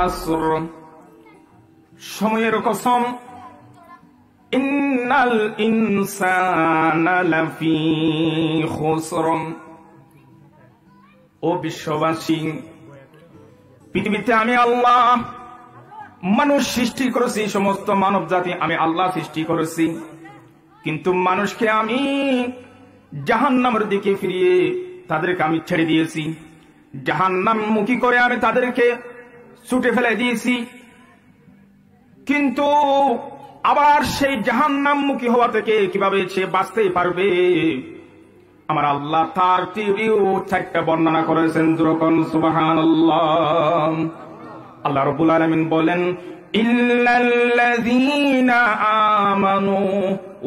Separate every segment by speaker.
Speaker 1: আসর, সময়ের কসম, ইন্নাল ইনসানা লাফি খুসর। ও বিশ্ববাসী, পৃথিবীতে আমি আল্লাহ মানুষ সৃষ্টি করেছি, সমস্ত মানব জাতি আমি আল্লাহ সৃষ্টি করেছি, কিন্তু মানুষকে আমি জাহান্নামের দিকে ফিরিয়ে তাদেরকে আমি ছেড়ে দিয়েছি, জাহান্নামমুখী করে আমি তাদেরকে ছুটে ফেলে দিয়েছি। কিন্তু আবার সেই জাহান্নামমুখী হওয়া থেকে কিভাবে সে বাঁচতে পারবে, আমার আল্লাহ তার 4টা বর্ণনা করেছেন। যখন সুবহানাল্লাহ, আল্লাহ রাব্বুল আলামিন বলেন, ইল্লাল্লাযীনা আমানু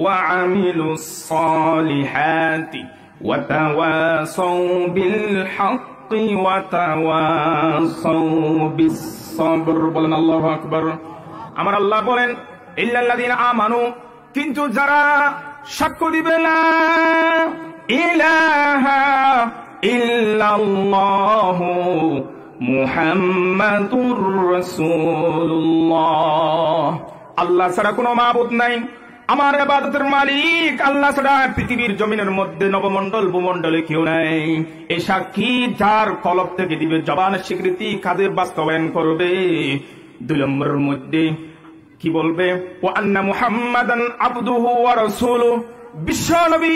Speaker 1: ওয়া আমিলুস সালিহাতি ওয়া তাওয়াসাউ বিল হাক্কি ওয়া তাওয়াসাউ বিস সাবর। বলেন আল্লাহু আকবার। আমার আল্লাহ বলেন ইল্লাল্লাযীনা আমানু, কিন্তু যারা সাক্ষ্য দিবে লা ইলাহা ইল্লাল্লাহু মুহাম্মাদুর রাসূলুল্লাহ, আল্লাহ ছাড়া কোনো মাবুদ নাই, আমার ইবাদতের মালিক আল্লাহ ছাড়া পৃথিবীর জমিনের মধ্যে নবমণ্ডল ভূমণ্ডলে কেউ নাই। এই সাক্ষী যার কলব থেকে দিবে, জবানের স্বীকৃতি কাজে বাস্তবায়ন করবে। 2 নম্বরের মধ্যে কি বলবে, ওয়া আন্না মুহাম্মাদান আবদুহু ওয়া রাসূলুহু, বিশ্ব নবী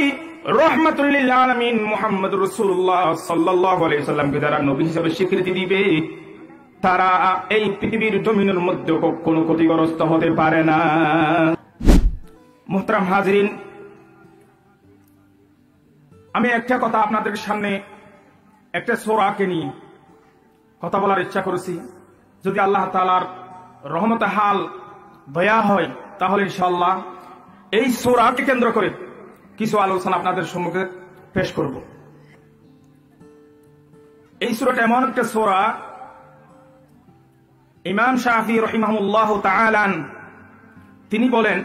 Speaker 1: রাহমাতুল লিল আলামিন মুহাম্মদুর রাসূলুল্লাহ সাল্লাল্লাহু আলাইহি সাল্লামকে যারা নবী হিসেবে স্বীকৃতি দিবে, তারা এই পৃথিবীর জমিনের মধ্যে কোনো ক্ষতিগ্রস্ত হতে পারে না। মুহতারাম হাজিরিন, আমি একটা কথা আপনাদের সামনে একটা সূরাকে নিয়ে কথা বলার ইচ্ছা করেছি। যদি আল্লাহ তাআলার রহমতে হাল দয়া হয় তাহলে ইনশাআল্লাহ এই সূরাকে কেন্দ্র করে কিছু আলোচনা আপনাদের সম্মুখে পেশ করব। এই সূরাটা এমন একটা সূরা, ইমাম শাফি রাহিমাহুল্লাহ তাআলা তিনি বলেন,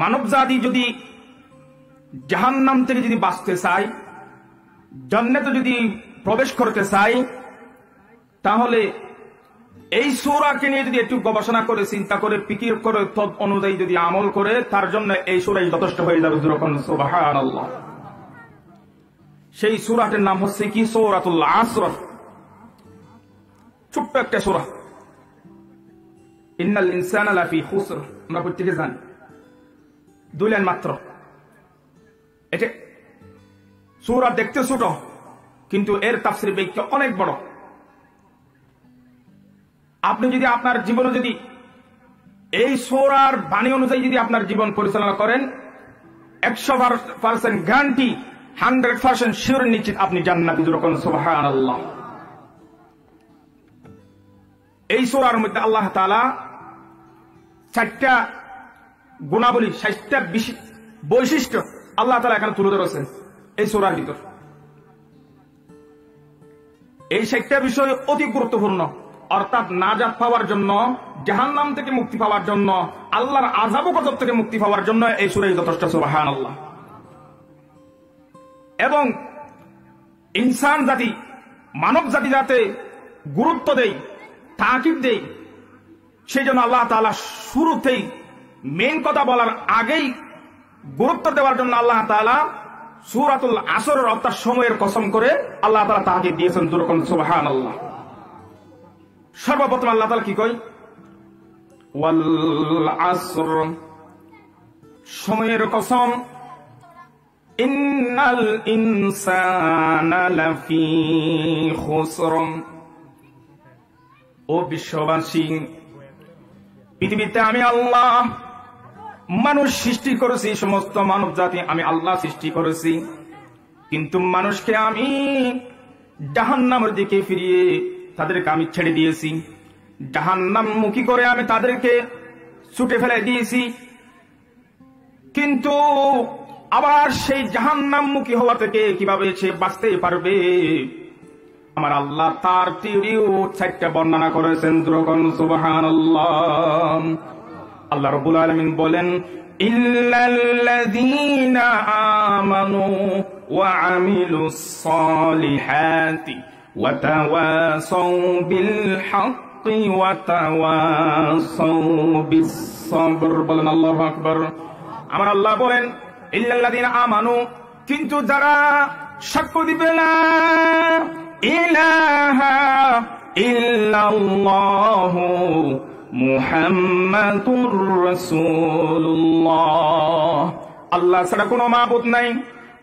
Speaker 1: মানব জাতি যদি জাহান্নাম থেকে যদি বাঁচতে চায়, জান্নাতে যদি প্রবেশ করতে চায়, তাহলে এই সূরাকে নিয়ে যদি একটু গবেষণা করে, চিন্তা করে, ফিকির করে, তদ অনুযায়ী যদি আমল করে, তার জন্য এই সূরাই যথেষ্ট হয়ে যাবে। সুবহানাল্লাহ। সেই সূরাটির নাম হচ্ছে কি? সূরাতুল আসর। ছোট্ট একটা সূরা, ইন্নাল ইনসানা লাফি খুসর, আমরা প্রত্যেকে জানি, 2 লাইন মাত্র। এটা সূরা দেখতে ছোট, কিন্তু এর তাফসীর ব্যাখ্যা অনেক বড়। আপনি যদি আপনার জীবনে যদি এই সূরার বাণী অনুযায়ী যদি আপনার জীবন পরিচালনা করেন, 100% গ্যারান্টি, 100% শিওর, নিশ্চিত আপনি জান্নাতি। যখন সুবহানাল্লাহ। এই সূরার মধ্যে আল্লাহ তাআলা 4টা গুণাবলী, 4টা বৈশিষ্ট্য আল্লাহ তাআলা এখানে তুলে ধরেছেন এই সূরার ভিতর। এই 4টা বিষয় অতি গুরুত্বপূর্ণ, অর্থাৎ নাজাত পাওয়ার জন্য, জাহান্নাম থেকে মুক্তি পাওয়ার জন্য, আল্লাহর আযাব ও গজব থেকে মুক্তি পাওয়ার জন্য এই সূরাই যথেষ্ট। সুবহানাল্লাহ। এবং ইনসান জাতি, মানব জাতি যাতে গুরুত্ব দেয়, তাকিদ দেয়, সেই জন্য আল্লাহ তাআলা শুরুতেই মেইন কথা বলার আগেই গুরুত্ব দেওয়ার জন্য আল্লাহ তাআলা সূরাতুল আসর অর্থাৎ সময়ের কসম করে আল্লাহ তাআলা তাকিদ দিয়েছেন। সুবহানাল্লাহ। সর্বপ্রথম আল্লাহ তাআলা কি কয়? ওয়াল আসর, সময়ের কসম, ইন্নাল ইনসানা লাফি খুসর। ও বিশ্ববাসী, পৃথিবীতে আমি আল্লাহ মানুষ সৃষ্টি করেছি, সমস্ত মানব জাতি আমি আল্লাহ সৃষ্টি করেছি, কিন্তু মানুষকে আমি জাহান্নামের দিকে ফিরিয়ে তাদেরকে আমি ছেড়ে দিয়েছি, জাহান্নামমুখী করে আমি তাদেরকে ছুটে ফেলে দিয়েছি। কিন্তু আবার সেই জাহান্নামমুখী হওয়া থেকে কিভাবে সে বাঁচতে পারবে, আমার আল্লাহ তার 4টা বর্ণনা করেছেন। সুবহানাল্লাহ। আল্লাহ রাব্বুল আলামিন বলেন, ইল্লাল্লাযীনা আমানু ওয়া আমিলুস সালিহাতি وتواصوا بالحق وتواصوا بالصبر বলেন আল্লাহু আকবার। আমার আল্লাহ বলেন ইল্লাল্লাযীনা আমানু, কিন্তু যারা সাক্ষ্য দিবে না ইলাহা ইল্লাল্লাহু মুহাম্মাদুর রাসূলুল্লাহ, আল্লাহ ছাড়া কোনো মাবুদ নাই,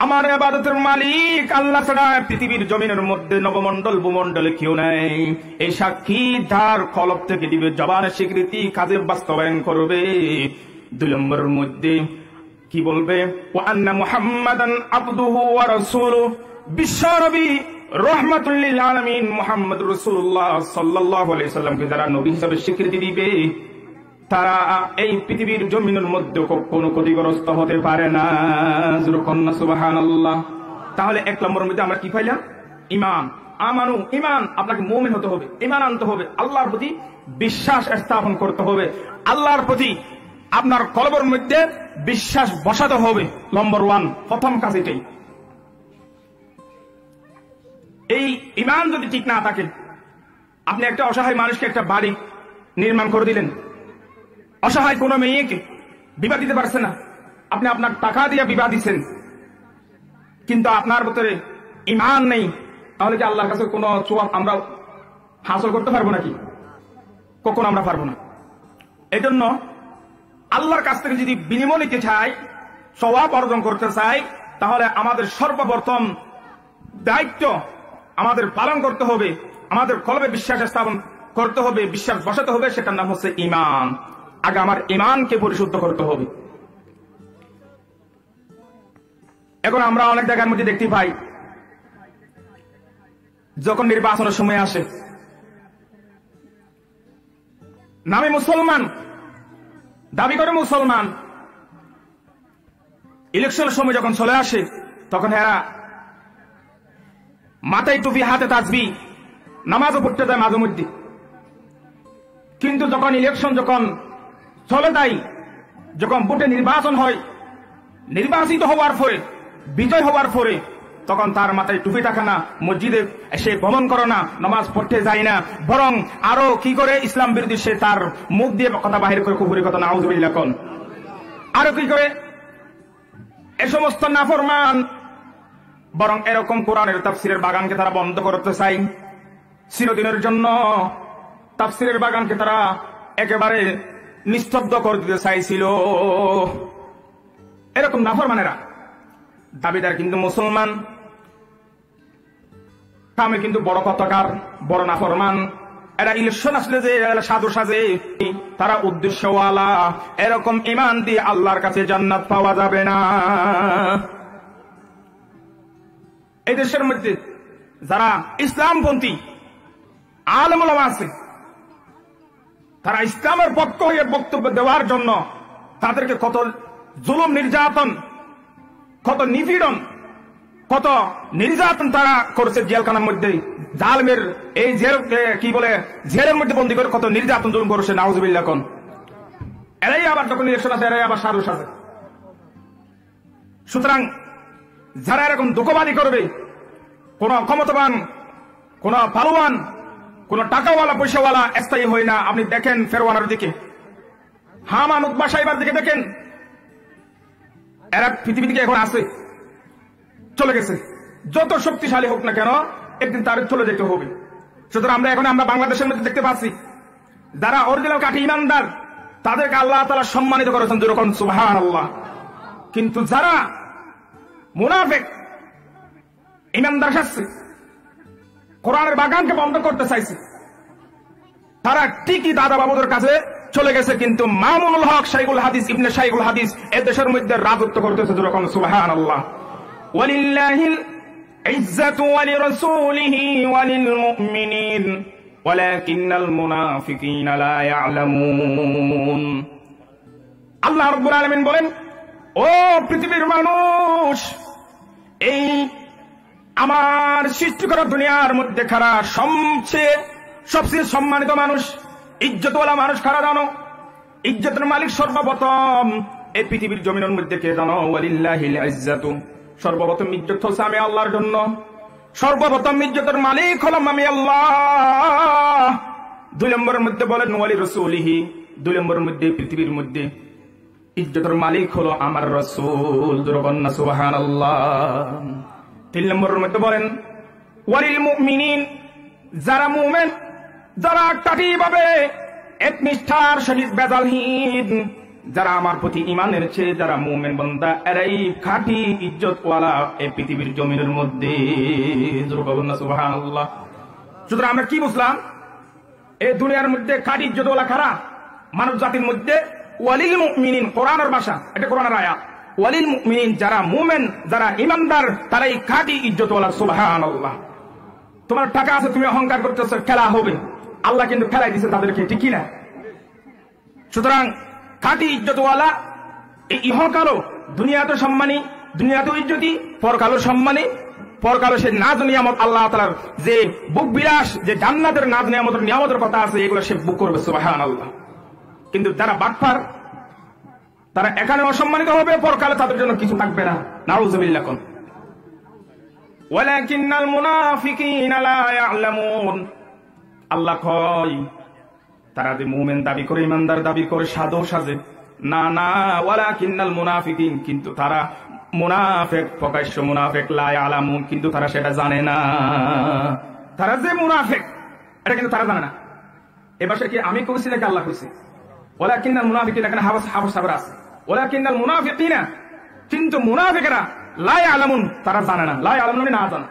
Speaker 1: আমার ইবাদতের মালিক আল্লাহ ছাড়া পৃথিবীর জমিনের মধ্যে নবমণ্ডল ভূমণ্ডলে কেউ নাই, এই সাক্ষী যার কলব থেকে দিবে জবানের স্বীকৃতি কাজে বাস্তবায়ন করবে। 2 নম্বরের মধ্যে কি বলবে? ওয়া আন্না মুহাম্মাদান আবদুহু ওয়া রাসূলুহু, বিশ্বনবী রাহমাতুল লিল আলামিন মুহাম্মদ রাসূলুল্লাহ সাল্লাল্লাহু আলাইহি সাল্লামকে যারা নবী হিসেবে স্বীকৃতি দিবে তারা এই পৃথিবীর জমিনের মধ্যে কোনো ক্ষতিগ্রস্ত হতে পারে না। সুবহানাল্লাহ। তাহলে 1 নম্বরের মধ্যে আমরা কি পাইলাম? ঈমান। আমানু, ঈমান, আপনাকে মুমিন হতে হবে, ঈমান আনতে হবে, আল্লাহর প্রতি বিশ্বাস স্থাপন করতে হবে, আল্লাহর প্রতি আপনার কলবের মধ্যে বিশ্বাস বসাতে হবে। নম্বর 1, প্রথম কাজ এটাই। এই ঈমান যদি ঠিক না থাকে, আপনি একটা অসহায় মানুষকে একটা বাড়ি নির্মাণ করে দিলেন, অসহায় কোনো মেয়েকে বিবাহ দিতে পারছে না, আপনি আপনার টাকা দিয়ে বিবাহ দিচ্ছেন, কিন্তু আপনার ভিতরে ঈমান নেই, তাহলে কি আল্লাহর কাছে কোনো সওয়াব আমরা হাসিল করতে পারবো নাকি? কখনো আমরা পারবো না। এই জন্য আল্লাহর কাছ থেকে যদি বিনিময় নিতে চাই, সওয়াব অর্জন করতে চাই, তাহলে আমাদের সর্বপ্রথম দায়িত্ব আমাদের পালন করতে হবে, আমাদের কলবে বিশ্বাস স্থাপন করতে হবে, বিশ্বাস বসাতে হবে, সেটার নাম হচ্ছে ঈমান। আগে আমার ঈমানকে পরিশুদ্ধ করতে হবে। এখন আমরা অনেক জায়গার মধ্যে দেখতে পাই, যখন নির্বাচনের সময় আসে, নামে মুসলমান, দাবি করে মুসলমান, ইলেকশনের সময় যখন চলে আসে তখন এরা মাথায় টুপি, হাতে তাসবিহ, নামাজও পড়তে যায় মাঝে মধ্যে, কিন্তু যখন ইলেকশন যখন চলে যায়, যখন ভোটে নির্বাচন হয়, নির্বাচিত হওয়ার পরে, বিজয় হওয়ার পরে, তখন তার মাথায় টুপি থাকে না, মসজিদে সে ভ্রমণ করে না, নামাজ পড়তে যায় না, বরং আরো কি করে ইসলাম বিরোধী সে তার মুখ দিয়ে কথা বাহির করে, কুফরি কথা, নাউযুবিল্লাহ, কোন আরো কি করে এ সমস্ত নাফরমান, বরং এরকম কোরআনের তাফসীরের বাগানকে তারা বন্ধ করতে চায় চিরদিনের জন্য। তাফসীরের বাগানকে তারা একেবারে নিস্তব্ধ করে দিতে চাইছিল। এরকম নাফরমানেরা দাবিদার কিন্তু মুসলমান, কামে কিন্তু বড় কথাকার, বড় নাফরমান। এরা ইলেকশন আসলে যে সাধু সাজে, তারা উদ্দেশ্যওয়ালা। এরকম ঈমান দিয়ে আল্লাহর কাছে জান্নাত পাওয়া যাবে না। এই দেশের মধ্যে যারা ইসলামপন্থী আলেম ওলামা আছে, তারা ইসলামের পক্ষ হয়ে বক্তব্য দেওয়ার জন্য তাদেরকে কত জুলুম নির্যাতন, কত নিপীড়ন, কত নির্যাতন তারা করছে জেলখানার মধ্যে, জালেমের এই জেল কি বলে জেলের মধ্যে বন্দী করে কত নির্যাতন জুলুম করছে, নাউযুবিল্লাহ। কোন এরাই আবার যখন ইলেকশন আছে এরাই আবার সাধু সাজে। সুতরাং যারা এরকম দুঃখবাদী করবে, কোন ক্ষমতাবান, কোন পালবান, কোন টাকাওয়ালা পয়সাওয়ালা স্থায়ী হয় না। আপনি দেখেন ফেরওয়ানের দিকে, হামান, উতবা, সাইবার দিকে দেখেন, এরা পৃথিবী থেকে এখন আছে, চলে গেছে। যত শক্তিশালী হোক না কেন, একদিন তার চলে যেতে হবে। সুতরাং আমরা বাংলাদেশের মধ্যে দেখতে পাচ্ছি, যারা অরিজিনাল কাঠি ইমানদার, তাদেরকে আল্লাহ তাআলা সম্মানিত করেছেন, যেরকম সুবহানাল্লাহ। কিন্তু যারা মুনাফিক, ইমানদার সাজছে, কোরআনের বাগানকে বন্ধ করতে চাইছে, তারা ঠিকই দাদা বাবুদের কাছে চলে গেছে, কিন্তু মামুনুল হক শাইখুল হাদিস, ইবনে শাইখুল হাদিস এ দেশের মধ্যে রাজত্ব করতেছে, যেরকম সুবহানাল্লাহ। ওয়ালিল্লাহিল ইজ্জাতু ওয়ালিরাসূলিহি ওয়ালিল মুমিনিন ওয়ালাকিন্নাল মুনাফিকিনা লা ইয়ালামুন। আল্লাহ রাব্বুল আলামিন বলেন, ও পৃথিবীর মানুষ, এই আমার সৃষ্টি করা দুনিয়ার মধ্যে খারা সবচেয়ে সম্মানিত মানুষ, ইজ্জতওয়ালা মানুষ খারা জানো? ইজ্জতের মালিক সর্বপ্রথম এই পৃথিবীর জমিনের মধ্যে কে জানো? ওয়ালিল্লাহিল ইজ্জাতু, সর্বপ্রথম ইজ্জত হচ্ছে আমি আল্লাহর জন্য, সর্বপ্রথম ইজ্জতের মালিক হলাম আমি আল্লাহ। 2 নম্বরের মধ্যে বলেন ওয়ালি রাসূলিহি, 2 নম্বরের মধ্যে পৃথিবীর মধ্যে ইজ্জতের মালিক হলো আমার রাসূল। দুরবন্না সুবহানাল্লাহ। 3 নম্বরের মধ্যে বলেন ওয়ালিল মুমিনিন, যারা মুমিন, যারা কাটিভাবে একনিষ্ঠার সহিত বেজালহীন, যারা আমার প্রতি ঈমান এনেছে, যারা মুমিন বান্দা, এরাই খাঁটি ইজ্জতওয়ালা এই পৃথিবীর জমিনের মধ্যে। দুরবন্না সুবহানাল্লাহ। সুতরাং আমরা কি বুঝলাম? এই দুনিয়ার মধ্যে খাঁটি ইজ্জতওয়ালা কারা? মানব জাতির মধ্যে ওয়ালিল মুমিনিন, কোরআনের ভাষা, এটা কোরআনের আয়াত। ওয়ালিল মুমিনিন, যারা মুমিন, যারা ঈমানদার, তারাই খাঁটি ইজ্জতওয়ালা। সুবহানাল্লাহ। তোমার টাকা আছে, তুমি অহংকার করতেছ, খেলা হবে। আল্লাহ কিন্তু খেলাই দিছে তাদেরকে, ঠিক কি না? সুতরাং খাঁটি ইজ্জতওয়ালা এই ইহকালও, দুনিয়াতে সম্মানী, দুনিয়াতেও ইজ্জতি, পরকালও সম্মানী। পরকালে সে নাজ নিয়ামত, আল্লাহ তাআলার যে বুক বিলাস, যে জান্নাতের নাজ নিয়ামতের কথা আছে, এগুলো সে বুক করবে। সুবহানাল্লাহ। কিন্তু যারা বাটপার, তারা এখানে অসম্মানিত হবে, পরকালে তাদের জন্য কিছু থাকবে না। নাউযুবিল্লাহ। কোন ওয়ালাকিন্নাল মুনাফিকিনা লা ইয়ালামুন, আল্লাহ কয় তারা যে মুমিন দাবি করে, ইমানদার দাবি করে, সাধু সাজে, না না, ওয়ালাকিন্নাল মুনাফিকিন, কিন্তু তারা মুনাফিক, প্রকাশ্য মুনাফিক, লা ইয়ালামুন, কিন্তু তারা সেটা জানে না। তারা যে মুনাফিক এটা কিন্তু তারা জানে না। এবার কি আমি কইছি নাকি আল্লাহ কইছে? ওয়ালাকিন্নাল মুনাফিকিন, এখানে হাফস সাবর আছে। ওয়ালাকিন্নাল মুনাফিকিনা, কিন্তু মুনাফিকরা লা ইয়ালামুন, তারা জানে না। লা ইয়ালামুন মানে না জানা,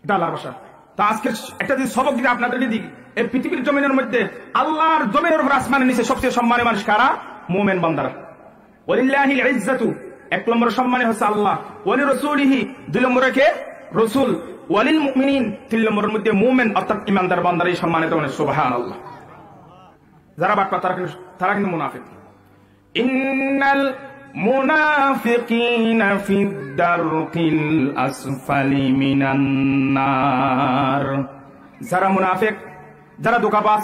Speaker 1: এটা আল্লাহর ভাষা। তা আজকে একটা যদি সবক দিই আপনাদেরকে দিই, এই পৃথিবীর জমিনের মধ্যে, আল্লাহর জমিনের উপর, আসমানের নিচে সবচেয়ে সম্মানের মানুষ কারা? মুমিন বান্দারা। ওয়ালিল্লাহিল ইজ্জাতু, 1 নম্বর সম্মানী হচ্ছে আল্লাহ। ওয়ালি রাসূলিহি, 2 নম্বরে কে? রাসূল। ওয়ালিল মুমিনিন, 3 নম্বরের মধ্যে মুমিন অর্থাৎ ঈমানদার বান্দারাই সম্মানিত। মানে সুবহানাল্লাহ। যারা বাটপা, তারা কিন্তু মুনাফিক। ইন্নাল মুনাফিকিনা ফিদ দারকিল আসফালি মিনান নার, যারা মুনাফিক, যারা ধোঁকাবাজ,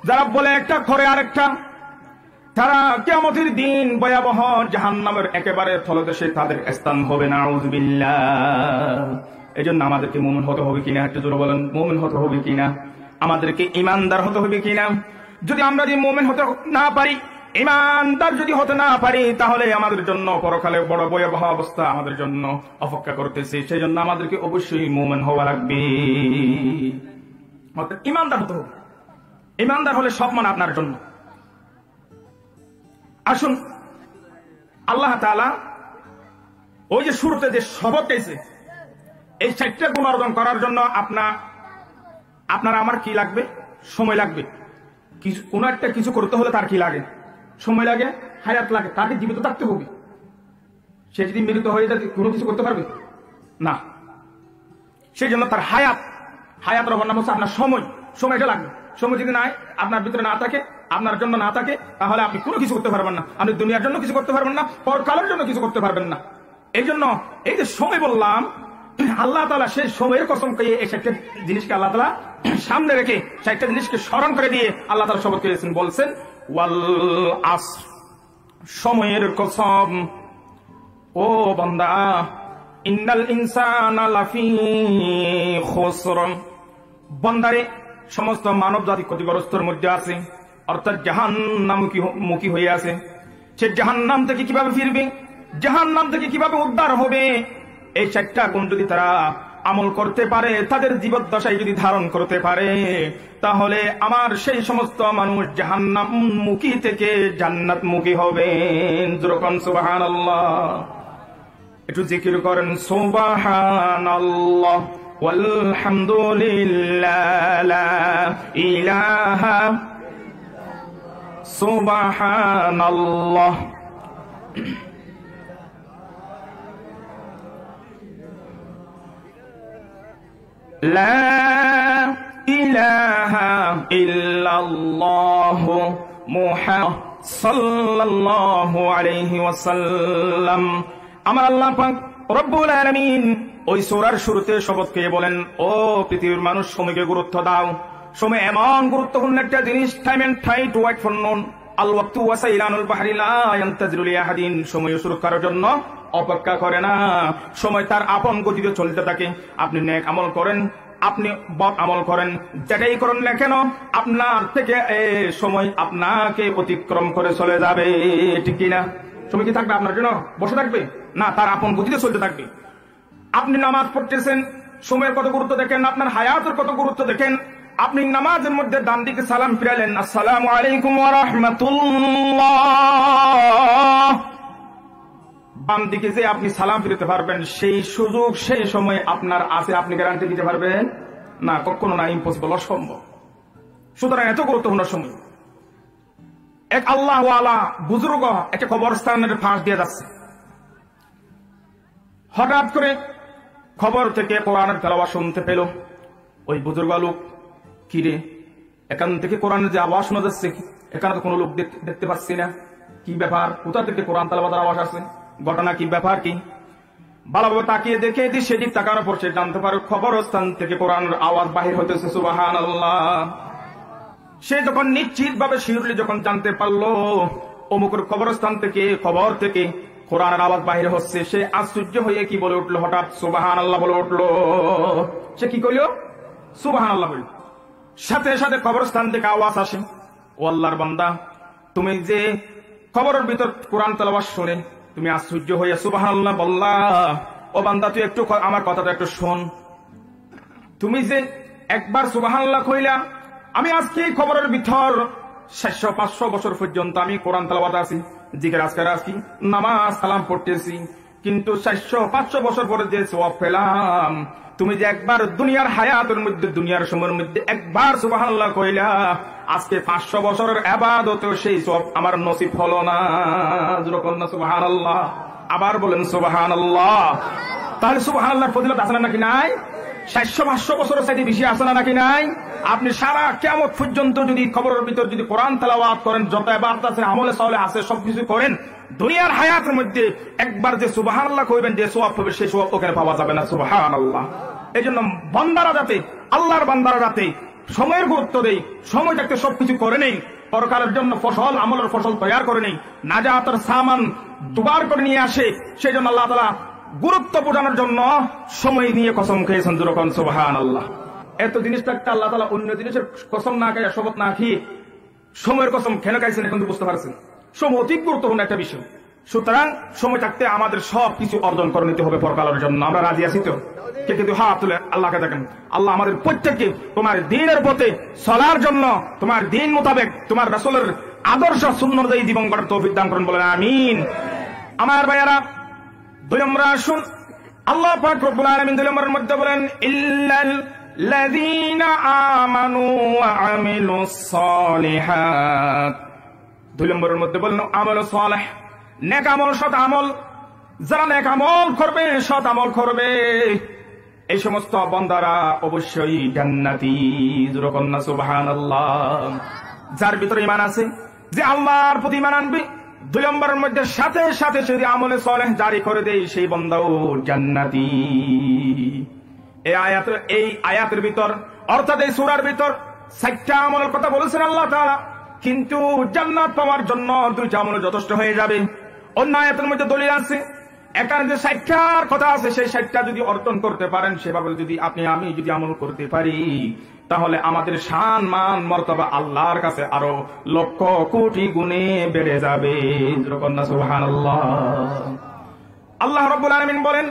Speaker 1: যারা বলে একটা করে আরেকটা, তারা কিয়ামতের দিন ভয়াবহ জাহান্নামের একেবারে তলদেশে তাদের স্থান হবে। নাউযুবিল্লাহ। এজন্য আমাদেরকে মুমিন হতে হবে কিনা, একটু জোরে বলেন, মুমিন হতে হবে কিনা? আমাদেরকে ঈমানদার হতে হবে কিনা? যদি আমরা যদি মুমিন হতে না পারি, ঈমানদার যদি হতে না পারি, তাহলে আমাদের জন্য পরকালে বড় ভয়াবহ অবস্থা আমাদের জন্য অপেক্ষা করতেছে। সেই জন্য আমাদেরকে অবশ্যই মুমিন হওয়া লাগবে, অর্থাৎ ঈমানদার হতে হবে। ঈমানদার হলে সব মান আপনার জন্য। আসুন, আল্লাহ তাআলা ওই যে শুরুতে যে শপথ দিয়েছে, এই 4টা গুণ অর্জন করার জন্য আপনার আমার কি লাগবে? সময় লাগবে। কোন একটা কিছু করতে হলে তার কি লাগে? সময় লাগে, হায়াত লাগে। তাকে জীবিত থাকতে হবে। সে যদি মৃত হয়ে যায়, কোনো কিছু করতে পারবে না। সেই জন্য তার হায়াতের নাম হচ্ছে আপনার সময়। সময়টা লাগবে। সময় যদি নাই, আপনার ভিতরে না থাকে, আপনার জন্য না থাকে, তাহলে আপনি কোনো কিছু করতে পারবেন না। আপনি দুনিয়ার জন্য কিছু করতে পারবেন না, পরকালের জন্য কিছু করতে পারবেন না। এই জন্য এই যে সময় বললাম, আল্লাহ তাআলা সেই সময়ের কসম খেয়ে এই 4টা জিনিসকে আল্লাহ তাআলা সামনে রেখে 4টা জিনিসকে স্মরণ করে দিয়ে আল্লাহ তাআলা শপথ করেছেন, বলছেন ওয়াল আসর, সময়ের কসম। ও বান্দা, ইন্নাল ইনসানা লাফি খুসর, বান্দারে সমস্ত মানব জাতি ক্ষতিগ্রস্তের মধ্যে আছে, অর্থাৎ জাহান্নামমুখী হয়ে আছে। সে জাহান্নাম থেকে কিভাবে ফিরবে, জাহান্নাম থেকে কিভাবে উদ্ধার হবে, এই 4টা গুণ যদি তারা আমল করতে পারে, তাদের জীবদ্দশায় যদি ধারণ করতে পারে, তাহলে আমার সেই সমস্ত মানুষ জাহান্নামমুখী থেকে জান্নাতমুখী হবেন। যখন সুবহানাল্লাহ, একটু জিকির করেন, সুবহানাল্লাহ ওয়ালহামদুলিল্লাহ লা ইলাহা সুবহানাল্লাহ। লা ইলাহা ইল্লাল্লাহ মুহাম্মাদ সাল্লাল্লাহু আলাইহি ওয়াসাল্লাম। আমার আল্লাহ পাক রব্বুল আলামিন ওই সূরার শুরুতে শপথ খেয়ে বলেন, ও পৃথিবীর মানুষ, সময়কে গুরুত্ব দাও। সময় এমন গুরুত্বপূর্ণ একটা জিনিস, time and tide wait for none, আল ওয়াক্তু ওয়াসাইলানুল বাহরি লা ইয়ান্তাজিরু লিআহাদিন, সময় শুরু করার জন্য অপেক্ষা করে না, সময় তার আপন গতিতে চলতে থাকে। আপনি নেক আমল করেন, আপনি বদ আমল করেন, যেটাই করেন না কেন আপনার থেকে সময় আপনাকে অতিক্রম করে চলে যাবে, ঠিক কিনা? সময় কি থাকবে আপনার জন্য? বসে থাকবে না, তার আপন গতিতে চলতে থাকবে। আপনি নামাজ পড়তেছেন, সময়ের কত গুরুত্ব দেখেন, আপনার হায়াতের কত গুরুত্ব দেখেন। আপনি নামাজের মধ্যে ডান দিকে সালাম ফিরালেন, আসসালামু আলাইকুম ওয়া রাহমাতুল্লাহ, বাম দিকে যে আপনি সালাম ফিরতে পারবেন সেই সুযোগ সেই সময় আপনার আছে, আপনি গ্যারান্টি দিতে পারবেন না? কখনো না, ইম্পসিবল, অসম্ভব। সুতরাং এত গুরুত্বপূর্ণ সময়। এক আল্লাহওয়ালা বুজুর্গ একটা কবরস্থানের ফাঁস দিয়ে যাচ্ছে, হঠাৎ করে খবর থেকে কোরআনের তেলাওয়াত শুনতে পেল। ওই বুজুর্গ লোক, কিরে এখান থেকে কোরআনের যে আওয়াজ শোনা যাচ্ছে, এখানে তো কোনো লোক দেখতে পাচ্ছি না, কি ব্যাপার? কোথা থেকে কোরআন তেলাওয়াতের আওয়াজ আসছে? ঘটনা কি, ব্যাপার কি? ভালোভাবে তাকিয়ে দেখে সেদিক তাকানোর পর সে জানতে পারে খবরস্থান থেকে কোরআনের আওয়াজ বাহির হতেছে। সুবহানাল্লাহ। সে যখন নিশ্চিত ভাবে শিওরলি যখন জানতে পারলো অমুকের কবরস্থান থেকে খবর থেকে কোরআনের আওয়াজ বাহির হচ্ছে, সে আশ্চর্য হয়ে কি বলে উঠলো? হঠাৎ সুবহানাল্লাহ বলে উঠলো। সে কি করলো? সুবহানাল্লাহ বলল। সাথে সাথে কবরস্থান থেকে আওয়াজ আসে, ও আল্লাহর বান্দা, তুমি যে খবরের ভিতর কোরআন তেলাওয়াত শুনে তুমি আশ্চর্য হইয়া সুবহানাল্লাহ বললা, ও বান্দা তুই একটু আমার কথাটা একটু শোন। তুমি যে একবার সুবহানাল্লাহ কইলা, আমি আজকে খবরের ভিতর 400-500 বছর পর্যন্ত আমি কোরআন তেলাওয়াত আছি, জিকির আজকার আছি, নামাজ সালাম পড়তেছি, কিন্তু 400-500 বছর পরে যে সওয়াব পেলাম, তুমি যে একবার দুনিয়ার হায়াতের মধ্যে দুনিয়ার সময়ের মধ্যে একবার সুবহানাল্লাহ কইলা, আজকে 500 বছরের ইবাদত সেই সওয়াব আমার নসিব হলো না। যখন না সুবহানাল্লাহ, আবার বলেন সুবহানাল্লাহ। তাহলে সুবহানাল্লাহর ফজিলত আছে নাকি নাই? 400-500 বছরের চাইতে বেশি আছে নাকি নাই? আপনি সারা কিয়ামত পর্যন্ত যদি খবরের ভিতর যদি কোরআন তেলাওয়াত করেন, যত ইবাদত আছে, আমলে সালেহ আছে, সবকিছু করেন, দুনিয়ার হায়াতের মধ্যে একবার যে সুবহানাল্লাহ কইবেন যে সওয়াব পাবে সেই সওয়াব ওখানে পাওয়া যাবে না। সুবহানাল্লাহ। এইজন্য বান্দারা যাতে, আল্লাহর বান্দারা যাতে সময়ের গুরুত্ব দেই, সময় থাকতে সবকিছু করে নেই, পরকালের জন্য ফসল, আমলের ফসল তৈরি করে নেই, নাজাতের সামান জোগাড় করে নিয়ে আসে, সেই জন্য আল্লাহ তাআলা গুরুত্ব বোঝানোর জন্য সময় নিয়ে কসম খেয়েছেন। যখন সুবহানাল্লাহ। এত জিনিসটা একটা আল্লাহ তাআলা অন্য জিনিসের কসম না খেয়ে, শপথ না খেয়ে সময়ের কসম কেন খাইছেন এখন তো বুঝতে পারছেন। সময় অতি গুরুত্বপূর্ণ একটা বিষয়। সুতরাং সময় থাকতে আমাদের সবকিছু অর্জন করে নিতে হবে পরকালের জন্য। আমরা রাজি আছি তো? কে কিন্তু হাত তুলে আল্লাহকে দেখেন। আল্লাহ আমাদের প্রত্যেককে তোমার দ্বীনের পথে চলার জন্য, তোমার দ্বীন মোতাবেক, তোমার রাসূলের আদর্শ সুন্নাহ অনুযায়ী জীবন গড়ার তৌফিক দান করুন, বলেন আমিন। আমার ভাইয়ারা, 2 নম্বর আসুন, আল্লাহ পাক রব্বুল আলামিন 2 নম্বরের মধ্যে বলেন ইল্লাল লাযীনা আমানু ওয়া আমিলুস সালিহাত। 2 নম্বরের মধ্যে বলেন আমালুস সালিহ, নেক আমল, সৎ আমল। যারা নেক আমল করবে, সৎ আমল করবে, এই সমস্ত বান্দারা অবশ্যই জান্নাতি। যখন না সুবহানাল্লাহ। যার ভিতরে ঈমান আছে, যে আল্লাহর প্রতি ঈমান আনবে, 2 নম্বরের মধ্যে সাথে সাথে যদি আমলে সালেহ জারি করে দেয়, সেই বান্দাও জান্নাতি। এই আয়াতের ভিতর, অর্থাৎ এই সূরার ভিতর 4টা আমলের কথা বলেছেন আল্লাহ তাআলা, কিন্তু জান্নাত পাওয়ার জন্য 2টা আমল যথেষ্ট হয়ে যাবে। অন্য আয়াতের মধ্যে দলিল আছে, এখানে যে 60টার কথা আছে, সেই 60টা যদি অর্জন করতে পারেন, সেভাবে যদি আপনি আমি যদি আমল করতে পারি, তাহলে আমাদের শান, মান, মর্তবা আল্লাহর কাছে আরো লক্ষ কোটি গুণে বেড়ে যাবে। সুবহানাল্লাহ। আল্লাহ রাব্বুল আলামিন বলেন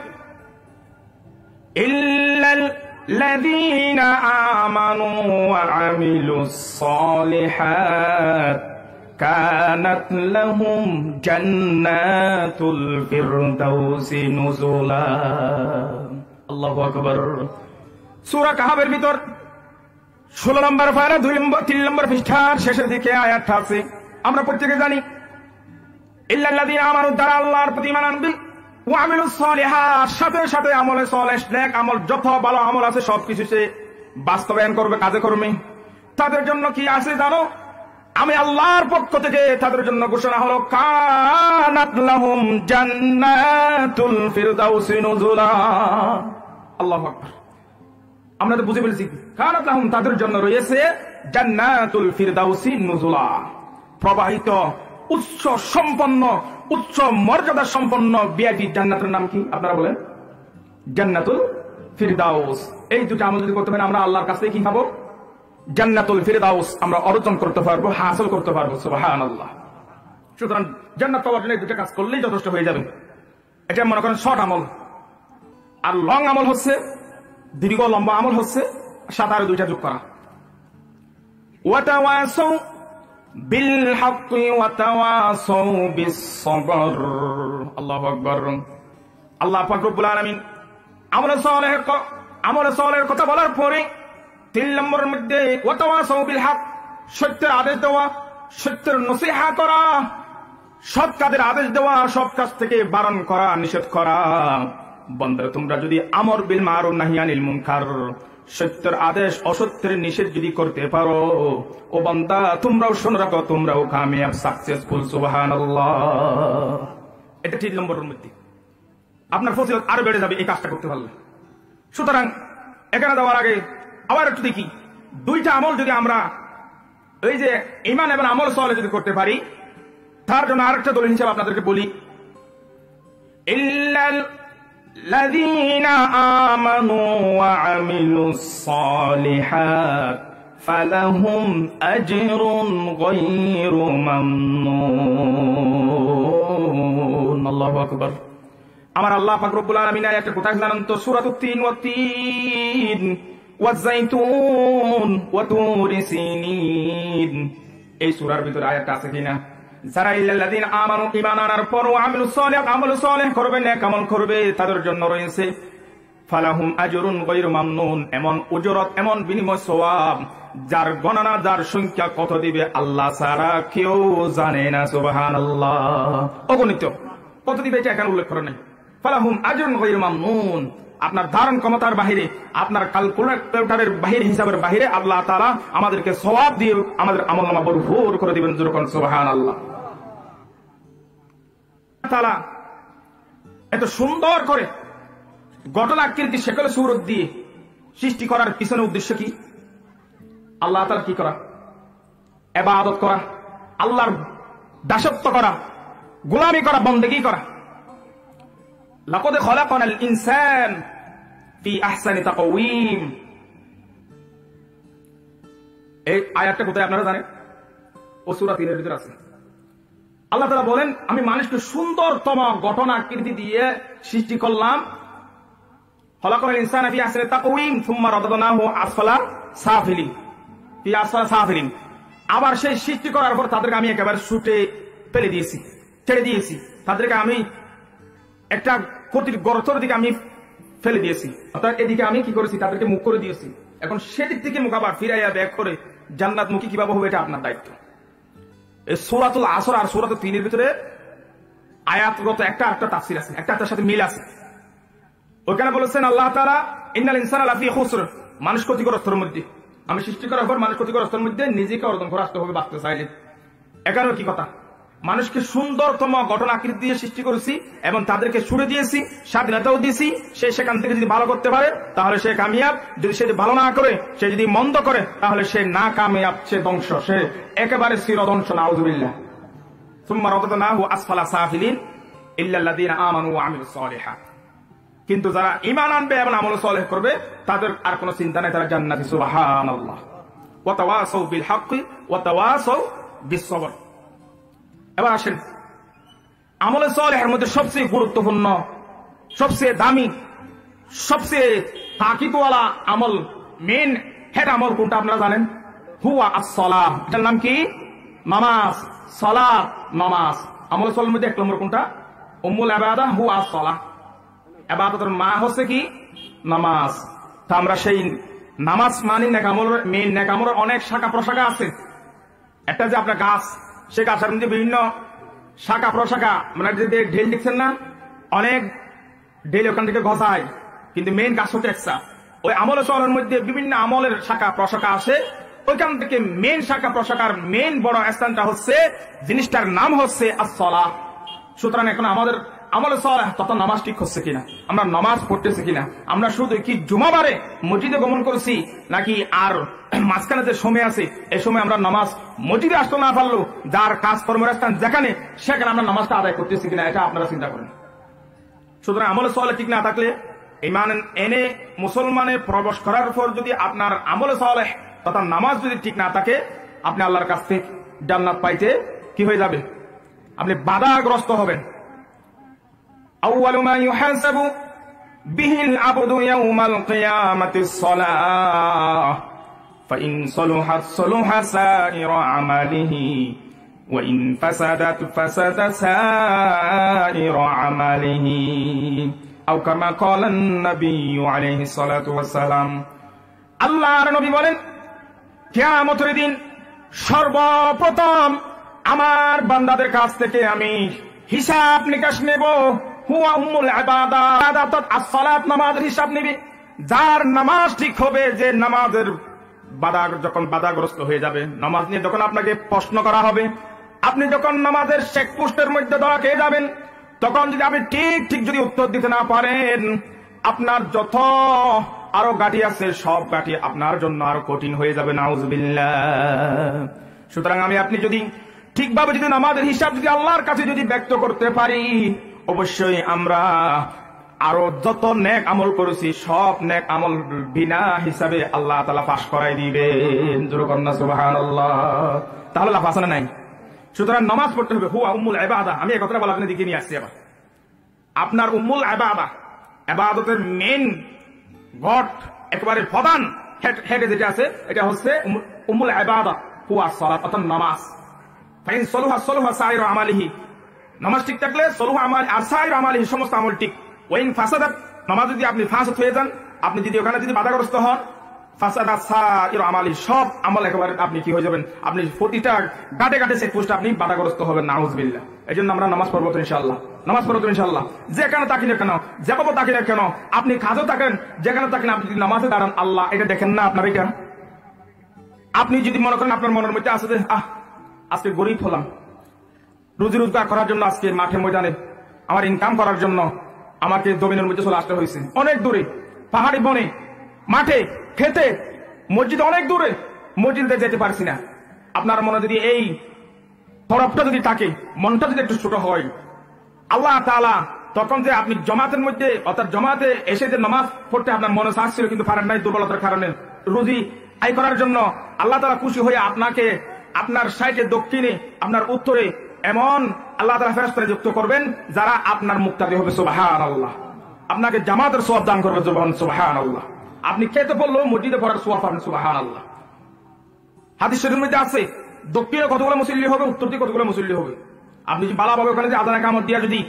Speaker 1: ইল্লাল লাযীনা আমানু ওয়া আমিলুস সালিহাত কানাত লাহুম জান্নাতুল ফিরদাউসি নুজুলা। আল্লাহু আকবার। সূরা কাহাবের ভিতর 16 নম্বর পারা 3 নম্বর পৃষ্ঠার শেষের দিকে আয়াতটা আছে। আমরা প্রত্যেকে জানি ইল্লাল লাযীনা আমানু, যারা আল্লাহর প্রতি ঈমান আনবে, ওয়া আমিলুস সালিহাত, সাথে সাথে আমলে সালেহ, নেক আমল, যত ভালো আমল আছে সবকিছু সে বাস্তবায়ন করবে, কাজে করবে। তাদের জন্য কি আছে জানো? আমি আল্লাহর পক্ষ থেকে তাদের জন্য ঘোষণা হলো কানাত লাহুম জান্নাতুল ফিরদাউসি নুজুলা। আল্লাহু আকবার। আমরা তো বুঝে ফেলছি, কানাত লাহুম, তাদের জন্য রয়েছে জান্নাতুল ফিরদাউসি নুজুলা, প্রবাহিত, উচ্চ সম্পন্ন, উচ্চ মর্যাদা সম্পন্ন ভিআইপি জান্নাতের নাম কি আপনারা বলেন? জান্নাতুল ফিরদাউস। এই দুটো আমল যদি করতে পারেন আমরা আল্লাহর কাছে কি পাবো? জান্নাতুল ফিরদাউস আমরা অর্জন করতে পারবো, হাসিল করতে পারবো। সুবহানাল্লাহ। সুতরাং জান্নাত পাওয়ার জন্য এই দুটো কাজ করলেই যথেষ্ট হয়ে যাবে। এটা মনে করেন শর্ট আমল। আর লং আমল হচ্ছে, দীর্ঘ লম্বা আমল হচ্ছে সাথে আরো দুইটা যোগ করা। ওয়াতাওয়াসাউ বিল হাক্কি ওয়াতাওয়াসাউ বিস সবর। আল্লাহু আকবার। আল্লাহ পাক রব্বুল আলামিন আমলে সালেহের কথা বলার পরে 3 নম্বরের মধ্যে ওয়াতাওয়াসাউ বিল হক, সত্যের আদেশ দেওয়া, সত্যের নসিহা করা, সৎ কাজের আদেশ দেওয়া, সৎ কাজ থেকে বারণ করা, নিষেধ করা। বান্দা তোমরা যদি আমর বিল মারুফ নাহি আনিল মুনকার, সত্যের আদেশ অসত্যের নিষেধ যদি করতে পারো, ও বান্দা তোমরাও শুনে রাখো, তোমরাও কামিয়াব, সাকসেসফুল। সুবহানাল্লাহ। এটা 3 নম্বরের মধ্যে আপনার ফজিলত আরো বেড়ে যাবে এই কাজটা করতে পারলে। সুতরাং এখানে যাওয়ার আগে আবার একটু দেখি, দুইটা আমল যদি আমরা এই যে ঈমান এবং আমল সালেহ যদি করতে পারি, তার জন্য আরেকটা দলিল হিসেবে আপনাদেরকে বলি, ইল্লাল্লাযীনা আমানু ওয়া আমিলুস সালিহাত ফালাহুম আজরুন গায়রু মামনুন। আল্লাহু আকবার। আমার আল্লাহ পাক রব্বুল আলামিন আয়াতটা কোথায় জানেন তো? সূরাতুত তিন ওয়াজ যাইতুন ওয়া তুর সিনিন। এই সূরার ভিতরে আয়াতটা আছে কিনা? যারা ইল্লাল্লাযীনা আমানু, ঈমান আনার পর, ওয়া আমিলুস সালিহাত, আমল সালেহ করবে, নেক আমল করবে, তাদের জন্য রয়েছে ফালাহুম আজরুন গায়রু মামনুন, এমন উজরত, এমন বিনিময় সওয়াব যার গণনা, যার সংখ্যা কত দিবে আল্লাহ ছাড়া কেউ জানে না। সুবহানাল্লাহ। অগণিত কত দিবে এটা এখানে উল্লেখ করা নাই। ফালাহুম আজরুন গায়রু মামনুন, আপনার ধারণ ক্ষমতার বাহিরে, আপনার ক্যালকুলেটরের বাহিরে, হিসাবের বাহিরে আল্লাহ তাআলা আমাদেরকে সওয়াব দিয়ে আমাদের আমলনামা ভরপুর করে দিবেন। যেরকম সুবহানাল্লাহ। তাআলা এত সুন্দর করে ঘটনাকৃতি শেকল সুরত দিয়ে সৃষ্টি করার পিছনে উদ্দেশ্য কি? আল্লাহ তাআলা কি করা? ইবাদত করা, আল্লাহর দাসত্ব করা, গোলামি করা, বন্দেগী করা। লাকাদ খালাকনাল ইনসান ফি আহসানি তাকওয়িম। এই আয়াতটা কোথায় আপনারা জানেন? ও সূরা 3 এর ভিতরে আছে। আল্লাহ তাআলা বলেন, আমি মানুষকে সুন্দরতম ঘটনাকৃতি দিয়ে সৃষ্টি করলাম। খালাকনাল ইনসানা ফি আহসানি তাকওয়িম সুম্মা রাদাদনাহু আসফালা সাফিলিন, ফি আসফালা সাফিলিন। আবার সেই সৃষ্টি করার পর তাদেরকে আমি একেবারে ছুটে ফেলে দিয়েছি, ছেড়ে দিয়েছি। তাদেরকে আমি একটা ক্ষতির গর্তের দিকে আমি ফেলে দিয়েছি, অর্থাৎ এদিকে আমি কি করেছি? তাদেরকে মুখ করে দিয়েছি। এখন সেদিক থেকে মুখ আবার ফিরাইয়া ব্যাক করে জান্নাত মুখী কিভাবে হবে এটা আপনার দায়িত্ব। এই সূরাতুল আসর আর সূরাতুল 3 এর ভিতরে আয়াতগত একটা তাফসীর আছে, একটার সাথে মিল আছে। ওখানে বলেছেন আল্লাহ তাআলা, ইন্নাল ইনসানা লাফি খুসর, মানুষ ক্ষতিগ্রস্তের মধ্যে। আমি সৃষ্টি করার পর মানুষ ক্ষতিগ্রস্তের মধ্যে নিজেকে অর্জন করে আসতে হবে বাঁচতে চাইলে। এখানেও কি কথা? মানুষকে সুন্দরতম ঘটনাকৃতি দিয়ে সৃষ্টি করেছি এবং তাদেরকে ছুড়ে দিয়েছি, স্বাধীনতাও দিয়েছি। সে সেখান থেকে যদি ভালো করতে পারে তাহলে সে কামিয়াব, যদি সে ভালো না করে, সে যদি মন্দ করে তাহলে সে না কামিয়াব, সে ধ্বংস, সে একেবারে চিরধ্বংস। নাউযুবিল্লাহ। সুম্মা রাদাদনাহু আসফালা সাফিলিন ইল্লাল্লাযীনা আমানু ওয়া আমিলুস সালিহাত। কিন্তু যারা ঈমান আনবে এবং আমল সালেহ করবে তাদের আর কোনো চিন্তা নাই, তারা জান্নাতি। সুবহানাল্লাহ। ওয়া তাওয়াসাউ বিল হাক্কি ওয়া তাওয়াসাউ বিস সবর। এবার আসেন, আমলে সালেহের মধ্যে সবচেয়ে গুরুত্বপূর্ণ, সবচেয়ে দামি, সবচেয়ে তাকিদওয়ালা আমল, মেন হেড আমল কোনটা আপনারা জানেন? হুয়া আস-সালাহ। এটার নাম কি? নামাজ। সালাত, নামাজ। আমলে সালেহের মধ্যে 1 নম্বর কোনটা? উম্মুল ইবাদাহ হুয়া আস-সালাহ। ইবাদতের মা হচ্ছে কি? নামাজ। তা আমরা সেই নামাজ মানি নেক আমলের, মেন নেক আমলের অনেক শাখা প্রশাখা আছে। একটা যে আপনার গাছ, সে গাছের মধ্যে বিভিন্ন শাখা প্রশাখা, মানে যে ঢেল দেখছেন না, অনেক ঢেল ওখান থেকে ঘষায়, কিন্তু মেইন গাছ হচ্ছে একটা। ওই আমল সালেহের মধ্যে বিভিন্ন আমলের শাখা প্রশাখা আসে, ওইখান থেকে মেইন শাখা প্রশাখার মেইন বড় স্থানটা হচ্ছে, জিনিসটার নাম হচ্ছে আস-সালাহ। সুতরাং এখন আমাদের আমলে সালেহ তথা নামাজ ঠিক হচ্ছে কিনা, আমরা নামাজ পড়তেছি কিনা, আমরা শুধু কি জুমাবারে মসজিদে গমন করছি নাকি আর মাঝখানে যে সময় আছে এই সময় আমরা নামাজ মসজিদে আসতে না পারলো যার কাজ কর্মস্থান যেখানে সেখানে আমরা নামাজটা আদায় করতেছি কিনা, এটা আপনারা চিন্তা করেন। সুতরাং আমলে সালেহ ঠিক না থাকলে ইমান এনে মুসলমানে প্রবেশ করার পর যদি আপনার আমলে সালেহ তথা নামাজ যদি ঠিক না থাকে, আপনি আল্লাহর কাছ থেকে জান্নাত পাইতে কি হয়ে যাবে, আপনি বাধাগ্রস্ত হবেন। আউয়ালু মা ইউহাসাবু বিহিল আবদু ইয়াউমাল কিয়ামাতিস সালাহ ফাইন সালাহাত সালাহা সাইরা আমালিহি ওয়া ইন ফাসাদাত ফাসাদা সাইরা আমালিহি আও কামা ক্বালা নবী আলাইহিস সালাতু ওয়াস সালাম। আল্লাহর নবী বলেন, কিয়ামতের দিন সর্বপ্রথম আমার বান্দাদের কাছ থেকে আমি হিসাব নিকাশ নেব। হুয়া উম্মুল ইবাদাত, as-সালাত, নামাজের হিসাব নেবে। যার নামাজ ঠিক হবে, যে নামাজের যখন বাধাগ্রস্ত হয়ে যাবে, নামাজ নিয়ে যখন আপনাকে প্রশ্ন করা হবে, আপনি যখন নামাজের চেক পোস্টের মধ্যে ধরা খেয়ে যাবেন, তখন যদি আপনি ঠিক যদি উত্তর দিতে না পারেন, আপনার যত আরো গাঠি আছে সব গাঠি আপনার জন্য আরো কঠিন হয়ে যাবে। নাউজুবিল্লাহ। সুতরাং আপনি যদি ঠিকভাবে যদি নামাজের হিসাব যদি আল্লাহর কাছে যদি ব্যক্ত করতে পারি, অবশ্যই আমরা আরো যত নেক আমল করেছি সব নেক আমল বিনা হিসাবে আল্লাহ তাআলা পাশ করাই দিবেন। জোরে কন্না সুবহানাল্লাহ। তাহলে লাভ আছে না নাই? সুতরাং নামাজ পড়তে হবে। হুয়া উম্মুল ইবাদা। আমি এই কথাটা বলা আপনাদের দিকে নিয়ে আসছি। আবার আপনার উম্মুল ইবাদা, ইবাদতের মেইন গড, একেবারে প্রধান হেড যেটা আছে এটা হচ্ছে উম্মুল ইবাদা হুয়া সালাত, অর্থাৎ নামাজ। ফাইন সালাহা সালাহা সাইরা আমালিহি, নামাজ ঠিক থাকলে সালাহা আমাল আর সাইরা আমালিহি, সমস্ত আমল ঠিক। ওয়াইন ফাসাদাত, নামাজ যদি আপনি ফাসাদ হয়ে যান, আপনি যদি ওখানে যদি বাধাগ্রস্ত হন, ফাসাদা সাইরা আমালিহি, সব আমল একেবারে আপনি কি হয়ে যাবেন, আপনি প্রতিটা গাটে গাটে চেক পোস্টে আপনি বাধাগ্রস্ত হবেন। নাউজুবিল্লাহ। এজন্য আমরা নামাজ পড়বো তো ইনশাআল্লাহ, নামাজ পড়বো তো ইনশাআল্লাহ। যেখানে থাকি না কেন, যেভাবে থাকি না কেন, আপনি কাজও থাকেন, যেখানে থাকেন, আপনি যদি নামাজে দাঁড়ান, আল্লাহ এটা দেখেন না আপনার। এটা আপনি যদি মনে করেন আপনার মনের মধ্যে আছে যে আজকে গরিব হলাম, রুজি রোজগার করার জন্য আজকে মাঠে ময়দানে আমার ইনকাম করার জন্য আমাকে জমিনের মধ্যে চলে আসতে হয়েছে, অনেক দূরে, পাহাড়ি বনে, মাঠে, খেতে, মসজিদে অনেক দূরে, মসজিদে যেতে পারছি না। আপনার মনে যদি এই তরফটা যদি থাকে, মনটা যদি একটু ছোট হয়, আল্লাহ তাআলা তখন যে আপনি জমাতের মধ্যে অর্থাৎ জমাতে এসে যে নামাজ পড়তে আপনার মনে চাচ্ছিল কিন্তু পারেন নাই দুর্বলতার কারণে, রুজি আয় করার জন্য আল্লাহ তাআলা খুশি হয়ে আপনাকে আপনার সাইডে দক্ষিণে, আপনার উত্তরে এমন আল্লাহ তাআলা ফেরেশতা যুক্ত করবেন যারা আপনার মুক্তাদি হবে। সুবহানাল্লাহ। আপনাকে জামাতের সওয়াব দান করবে। সুবহানাল্লাহ। আপনি খেতে পড়লেও মসজিদে পড়ার সওয়াব পাবেন। সুবহানাল্লাহ। হাদিস শরীফের মধ্যে আছে দক্ষিণে কতগুলো মুসল্লি হবে, উত্তর দিকে কতগুলো মুসল্লি হবে। আপনি যদি ভালোভাবে ওখানে যে আযান কামত দিয়া যদি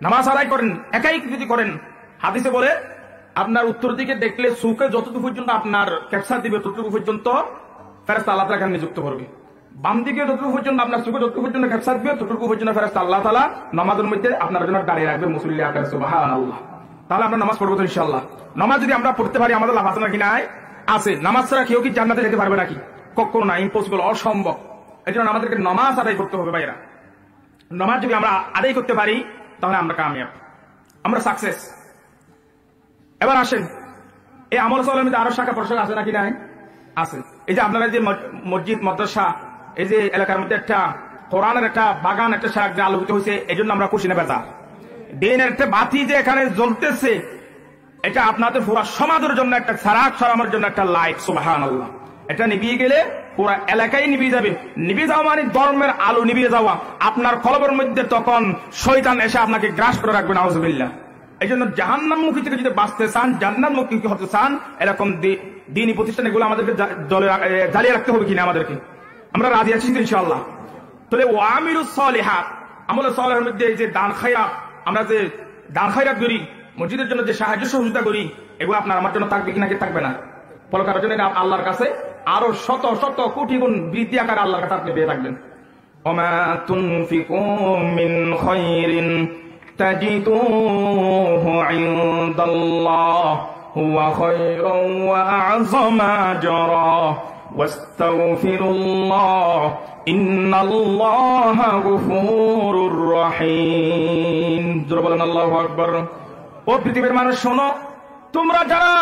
Speaker 1: নামাজ আদায় করেন, একাই যদি করেন, হাদিসে বলে আপনার উত্তর দিকে দেখলে সুখে যতটুকু পর্যন্ত আপনার ক্যাপচার দিবে ততটুকু পর্যন্ত ফেরেশতা আল্লাহ তাআলা এখানে নিযুক্ত করবে। বাম দিকে যতটুকু পর্যন্ত আপনার সুখে যতটুকু পর্যন্ত ক্যাপচার দিবে ততটুকু পর্যন্ত ফেরেশতা আল্লাহ তাআলা নামাজের মধ্যে আপনার জন্য দাঁড়িয়ে রাখবে মুসল্লি আকারে। সুবহানাল্লাহ। তাহলে আমরা নামাজ পড়বো তো ইনশাআল্লাহ। নামাজ যদি আমরা পড়তে পারি আমাদের লাভ আছে নাকি? নাই আছে। নামাজ ছাড়া কেউ কি জান্নাতে যেতে পারবে নাকি? কখনো না, ইম্পসিবল, অসম্ভব। এই জন্য আমাদেরকে নামাজ আদায় করতে হবে ভাইরা। নামাজ যদি আমরা আদায় করতে পারি তাহলে আমরা কামিয়াব, আমরা সাকসেস। এবার আসেন, এই আমল সালামের মধ্যে আরো শাখা প্রশাখা আছে নাকি? নাই আছে। এই যে আপনারা যে মসজিদ, মাদ্রাসা, এই যে এলাকার মধ্যে একটা কোরআনের একটা বাগান, একটা শাখ যে আলোকিত হয়েছে, এই জন্য আমরা খুশি না বেজা। দিনের একটা বাতি যে এখানে জ্বলতেছে, এটা আপনাদের পুরো সমাজের জন্য একটা সারাক সরামের জন্য একটা লাইট। সুবহানাল্লাহ। এটা নিভিয়ে গেলে পুরা এলাকায় নিভিয়ে যাবে। নিভিয়ে যাওয়া মানে ধর্মের আলো নিভিয়ে যাওয়া। আপনার কলবের মধ্যে তখন শয়তান এসে আপনাকে গ্রাস করে রাখবে। নাউজুবিল্লাহ। এই জন্য জাহান্নামমুখী থেকে যদি বাঁচতে চান, জান্নাতমুখী হতে চান, এরকম দ্বীনি প্রতিষ্ঠান এগুলো আমাদেরকে জ্বালিয়ে রাখতে হবে কিনা আমাদেরকে? আমরা রাজি আছি ইনশাআল্লাহ। তাহলে ওয়ামিলুস সালিহাত, আমলে সালেহের মধ্যে এই যে দান খায়রাত, আমরা যে দান খায়রাত করি, মসজিদের জন্য যে সাহায্য সহযোগিতা করি, এগুলো আপনার আমার জন্য থাকবে কিনা কি থাকবে না? ফলকার জন্য আল্লাহর কাছে আরো শত শত কোটি গুণ বৃদ্ধি আকারে আল্লাহর কাছে আপনি পেয়ে থাকবেন। ওমা তুনফিকু মিন খায়রিন তাজিদুহু ইনদাল্লাহ হুয়া খায়রুন ওয়া আ'যামা আজরা ওয়াস্তাগফিরুল্লাহ ইন্নাল্লাহা গফুরুর রহিম। জোরে বলেন আল্লাহু আকবার। ও পৃথিবীর মানুষ শোনো, তোমরা যারা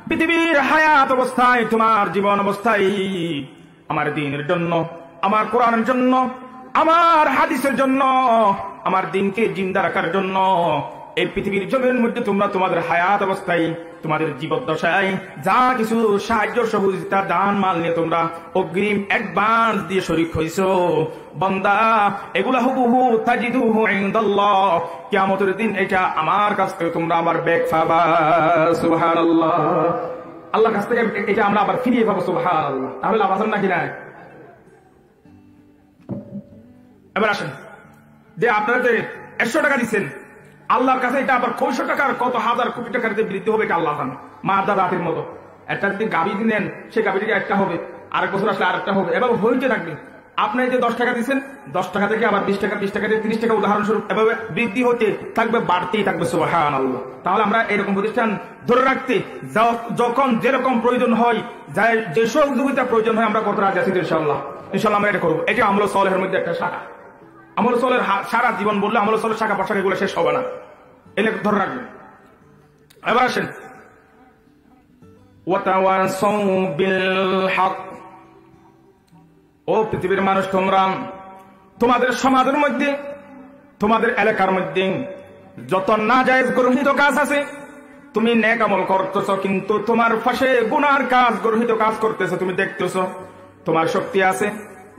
Speaker 1: পৃথিবীর হায়াত অবস্থায়, তোমার জীবন অবস্থায় আমার দ্বীনের জন্য, আমার কোরআনের জন্য, আমার হাদিসের জন্য, আমার দ্বীনকে জিন্দা রাখার জন্য এই পৃথিবীর জমির মধ্যে তোমরা তোমাদের হায়াত অবস্থায়, তোমাদের জীবদ্দশায় যা কিছু সাহায্য সহযোগিতা দান মাল নিয়ে তোমরা অগ্রিম অ্যাডভান্স দিয়ে শরীক হইছো, বান্দা এগুলা হুবহু তাজিদুহু ইনদাল্লাহ, কিয়ামতের দিন এটা আমার কাছ থেকে তোমরা আমার ব্যাগ পাবা। সুবহানাল্লাহ। আল্লাহর কাছ থেকে এটা আমরা আবার ফিরিয়ে পাবো। সুবহানাল্লাহ। তাহলে লাভ আছে নাকি না? এবার আসেন, যে আপনারা যে 100 টাকা দিচ্ছেন আল্লাহর কাছে, এটা আবার কয়শো টাকার কত হাজার কোটি টাকার যে বৃদ্ধি হবে এটা আল্লাহ জানে। মা আদা রাতের মতো একটা যদি গাভী দিলেন, সে গাভীটিকে একটা হবে, আরেক বছর আসলে আরেকটা হবে, এভাবে হইতে থাকবে। আপনি যে 10 টাকা দিচ্ছেন, 10 টাকা থেকে আবার 20 টাকা, 20 টাকা থেকে 30 টাকা, উদাহরণস্বরূপ এভাবে বৃদ্ধি হতে থাকবে, বাড়তেই থাকবে। সুবহানাল্লাহ। তাহলে আমরা এরকম প্রতিষ্ঠান ধরে রাখতে যখন যেরকম প্রয়োজন হয়, যে সহযোগিতা প্রয়োজন হয়, আমরা কত রাজি আছি ইনশাআল্লাহ। ইনশাআল্লাহ আমরা এটা করবো। এটা আমল সালেহের মধ্যে একটা শাখা। আমল সালেহ সারা জীবন বললে আমল সালেহ শাখা প্রশাখা এগুলো শেষ হবে না, এলে ধরে রাখবেন। এবার আসেন, ওয়াতাওয়াসাউ বিল হক। ও পৃথিবীর মানুষ, তোমরা তোমাদের সমাজের মধ্যে, তোমাদের এলাকার মধ্যে যত নাজায়েজ গর্হিত কাজ আছে, তুমি নেক আমল করতেছ, কিন্তু তোমার পাশে গুনার কাজ, গর্হিত কাজ করতেছো, তুমি দেখতেছো। তোমার শক্তি আছে,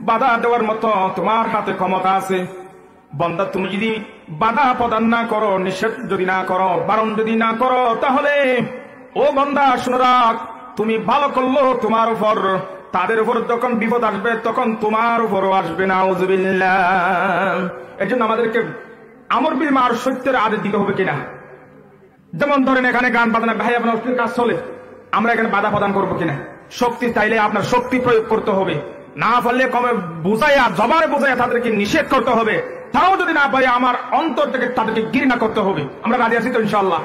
Speaker 1: বাধা দেওয়ার মতো তোমার হাতে ক্ষমতা আছে। বান্দা তুমি যদি বাধা প্রদান না করো, নিষেধ যদি না করো, বারণ যদি না করো, তাহলে ও বান্দা শুনে রাখ, তুমি ভালো করলো তোমার উপর, তাদের উপর যখন বিপদ আসবে তখন তোমার উপরও আসবে। নাউযুবিল্লাহ। এর জন্য আমাদেরকে আমর বিল মারুফ, সত্যের আদেশ দিতে হবে কিনা। যেমন ধরেন এখানে গান বাজনা, ভাই আপনার অশ্লীল কাজ চলে, আমরা এখানে বাধা প্রদান করবো কিনা। শক্তি চাইলে আপনার শক্তি প্রয়োগ করতে হবে, না পারলে কমে বুঝাইয়া, জবানে বুঝাইয়া তাদেরকে নিষেধ করতে হবে। তাও যদি না পারে আমার অন্তর থেকে তাদেরকে ঘৃণা করতে হবে। আমরা রাজি আছি তো ইনশাআল্লাহ।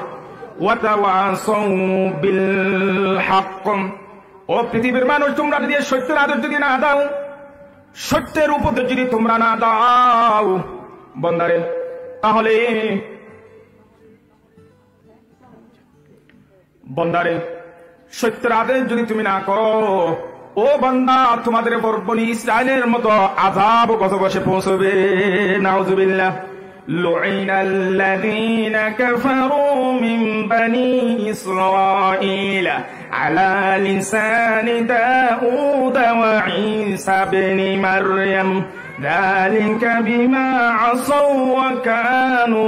Speaker 1: ওয়াতাওয়াসাউ বিল হক। ও পৃথিবীর মানুষ, তোমরা যদি সত্যের আদেশ যদি না দাও, সত্যের উপদেশ যদি তোমরা না দাও বান্দারে, তাহলে বান্দারে সত্যের আদেশ যদি তুমি না করো, ও বান্দা তোমাদের উপর বনি ইসরাইলের মতো আযাব গজব এসে পৌঁছবে। নাউযুবিল্লাহ। লুইনাল্লাযীনা কাফারু মিন বনি ইসরাঈল আলা লিসানি দাউদ ওয়া ঈসা ইবনে মারইয়াম যালিকা বিমা আসাউ ওয়া কানু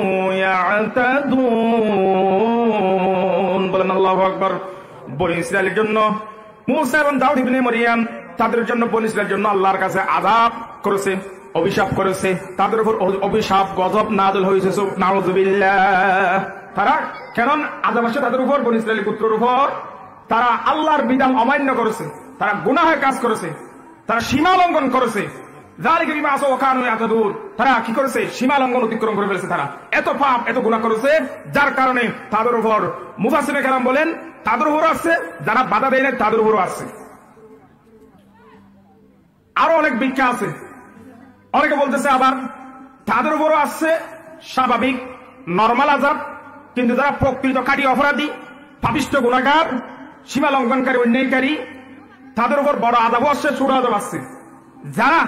Speaker 1: ইয়াতাদুন। বলেন আল্লাহু আকবার। বনি ইসরাইলের জন্য মুসা এবং দাউদ ইবনে মারইয়াম, তাদের জন্য বনি ইসরাইলের জন্য আল্লাহর কাছে আযাব করেছে, অভিশাপ করেছে, তাদের উপর অভিশাপ গজব নাযিল হয়েছে। নাউযুবিল্লাহ। তারা কেন আযাব আসে তাদের উপর? বনি ইসরাইলের পুত্রের উপর। তারা আল্লাহর বিধান অমান্য করেছে, তারা গুনাহের কাজ করেছে, তারা সীমা লঙ্ঘন করেছে। যালিকা বিমা আসাউ ওয়া কানু ইয়াতাদুন। তারা কি করেছে? সীমা লঙ্ঘন, অতিক্রম করে ফেলেছে। তারা এত পাপ, এত গুনাহ করেছে, যার কারণে তাদের উপর মুফাসসিরে কেরাম বলেন, তাদের উপরও আসছে, যারা বাধা দেয় না তাদের উপরও আসছে। আরো অনেক ব্যাখ্যা আছে। অনেকে বলতেছে আবার তাদের উপরও আসছে স্বাভাবিক নরমাল আযাব, কিন্তু যারা প্রকৃত কাটি অপরাধী, পাপিষ্ঠ গুনাহগার, সীমা লঙ্ঘনকারী, অন্যায়কারী, তাদের উপর বড় আযাবও আসছে, ছোট আযাব আসছে। যারা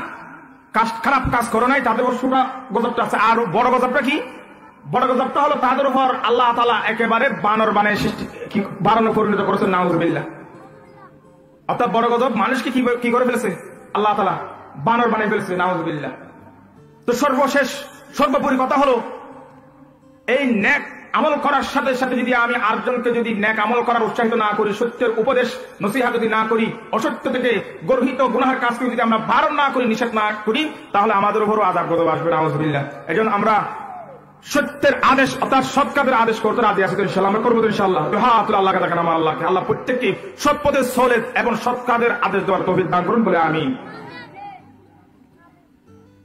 Speaker 1: খারাপ কাজ করে নাই তাদের উপর ছোট গজবটা আছে। আর বড় গজবটা কি? বড় গজবটা হলো তাদের উপর আল্লাহ তাআলা একেবারে বানর বানায় সৃষ্টি, বানরে পরিণত করেছেন। নাউযুবিল্লাহ। অর্থাৎ বড় গজব মানুষকে কি করে ফেলেছে? আল্লাহ তাআলা বানর বানিয়ে ফেলেছে। নাউযুবিল্লাহ। তো সর্বশেষ সর্বোপরি কথা হলো, এই নেক আমল করার সাথে সাথে যদি আমি আরেকজনকে যদি নেক আমল করার উৎসাহিত না করি, সত্যের উপদেশ নসিহত যদি না করি, অসত্য থেকে গর্হিত গুনাহের কাজকে যদি আমরা বারণ না করি, নিষেধ না করি, তাহলে আমাদের উপরও আযাব গজব আসবে। নাউযুবিল্লাহ। এজন্য আমরা সত্যের আদেশ অর্থাৎ সৎ কাজের আদেশ করতে রাজি আছি ইনশাআল্লাহ। আমরা করবো ইনশাআল্লাহ। আল্লাহকে দেখেন, আমার আল্লাহকে, আল্লাহ প্রত্যেককে সৎ পথে চলে এবং সৎ কাজের আদেশ দেওয়ার তৌফিক দান করুন বলে আমিন।